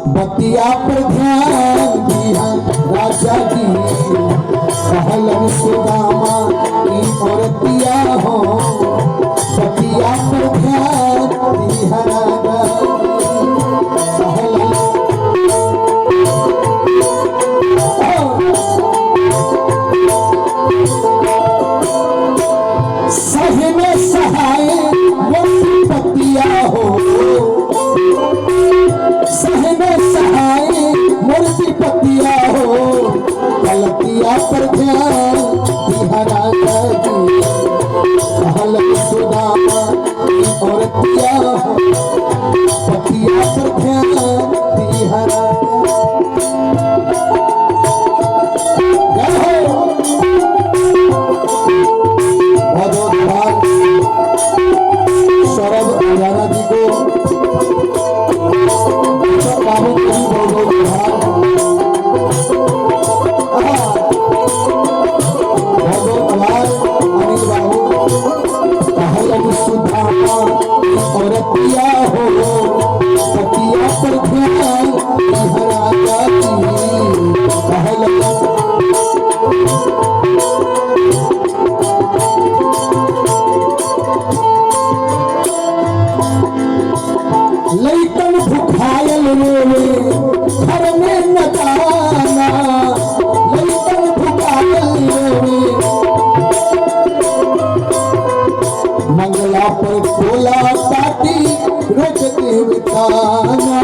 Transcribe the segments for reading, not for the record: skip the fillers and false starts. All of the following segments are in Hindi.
बतिया पर ध्यान दिया राजा जी, कहलन सुदामा की औरतिया हो, बतिया पर ध्यान दिया राजा कहलन। सहने सहाय मोती पतिया हो, सहने सहाय मूर्ति पतिया हो, गलतिया पर ध्यान दिया राजा जी, कहलन सुदामा की औरतिया हो, पतिया पर ध्यान दिया राजा। सौरभ राणा जी को औरतिया हो, पतिया पर ध्यान राजा लइकन भुखायल रोवे घर में न जाना, लइकन भुखायल रोवे मंगला पर टोला पाटी रोज देवताना,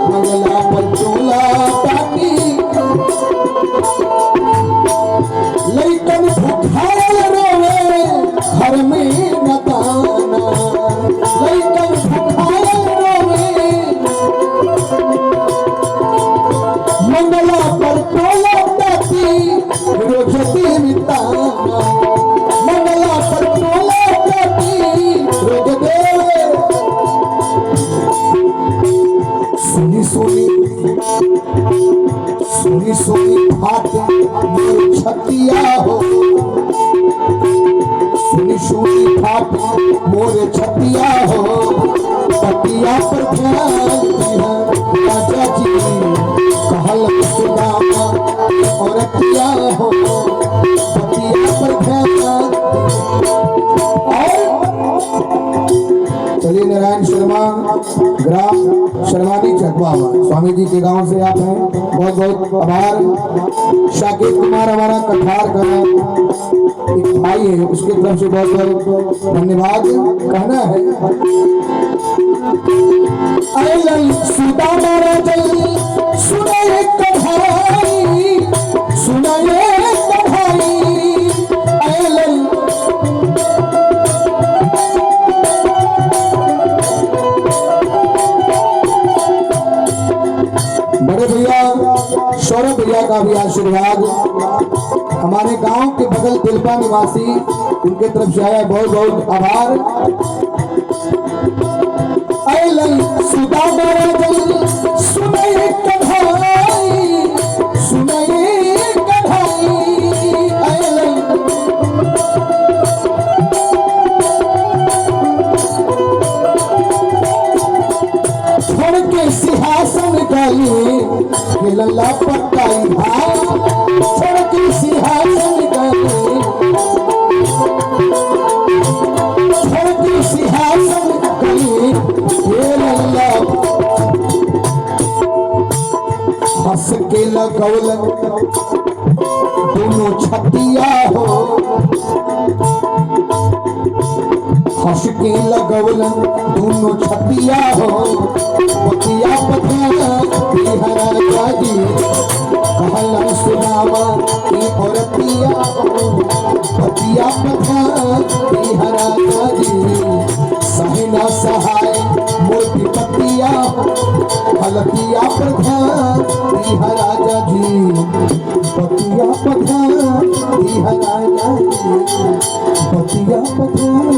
मंगला पर टोला पाटी लइकन भुखायल रोवे घर में न जाना, लइकन भुखायल रोवे मंगला पर टोला पाटी रोज देवताना, मंगला पर टोला रोज देवे। सुनी सुनी सुनी सुनी फाटे मोर छतिया हो, सुनी सुनी फाटे मोर छतिया हो, पतिया पर ध्यान दिया राजा जी, कहलन सुदामा औरतिया हो, पतिया पर ध्यान। चलिए नारायण शर्मा ग्राम शर्मानी चकवा स्वामी जी के गांव से आप हैं, बहुत बहुत आभार। शाकिर कुमार हमारा कठार का एक भाई है, उसकी तरफ से बहुत बहुत धन्यवाद कहना है। सुदामा राजल सुनाए कढ़ाई, सुनाए कढ़ाई बड़े भैया सौरभ भैया का भी आशीर्वाद, हमारे गांव के बगल तिलपा निवासी, उनके तरफ से आया, बहुत बहुत आभार। सुदामा राजल सुनाए कढ़ाई, सुनाए कढ़ाई छोड़ के सिंहासन गली लल्ला पटाई भाई, छोड़ के सिंहासन गली, छोड़ के सिंहासन गली लल्ला हंस के लगौलन दोनों छतिया हो, हंस के लगौलन दोनों छतिया हो, पतिया पतिया राजा जी, कहलन सुदामा की औरतिया हो, पतिया पतिया राजा जी, सहना सहाय मोती पतिया हो, हलतिया प्रधान राजा जी, पतिया प्रधान राजा जी, पतिया प्रधान।